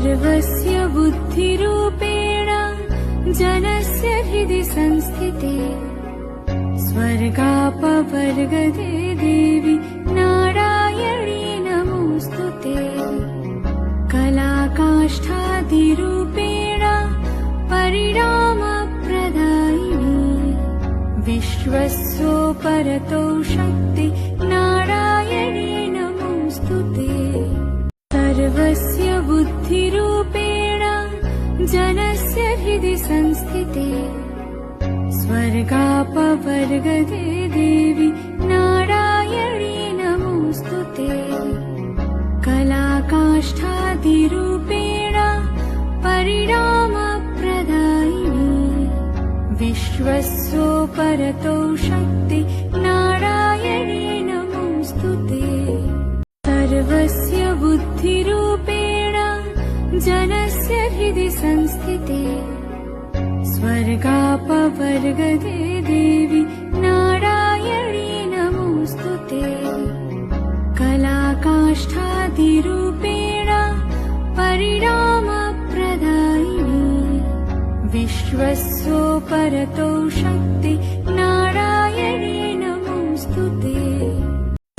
सर्वस्य बुद्धिरूपेण जनस्य हृदि संस्थिते स्वर्गापवर्गदे देवी नारायणी नमोऽस्तुते। कलाकाष्ठादिरूपेण परिणामप्रदायिनी विश्वस्योपरतो शक्ति नारायणी नमोऽस्तुते। सर्वस्य बुद्धिरूपेण जनस्य हृदि संस्थिते स्वर्गापवर्गदे देवी नारायणी नमोऽस्तुते। कलाकाष्ठादिरूपेण परिणामप्रदायिनी विश्वस्योपरतो शक्ति नारायणी नमोऽस्तुते। सर्वस्य बुद्धिरूपेण जनस्य हृदि संस्थिते स्वर्गापवर्गदे देवी नारायणी नमोऽस्तुते। कलाकाष्ठादिरूपेण परिणामप्रदायिनी विश्वस्योपरतो शक्ति नारायणी नमोऽस्तुते।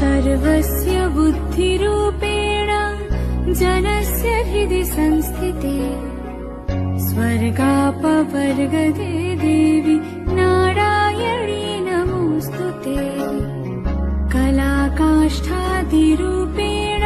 सर्वस्य बुद्धिरूपेण जनस्य हृदि संस्थिते स्वर्गापवर्गदे देवी नारायणी नमोऽस्तुते। कलाकाष्ठादिरूपेण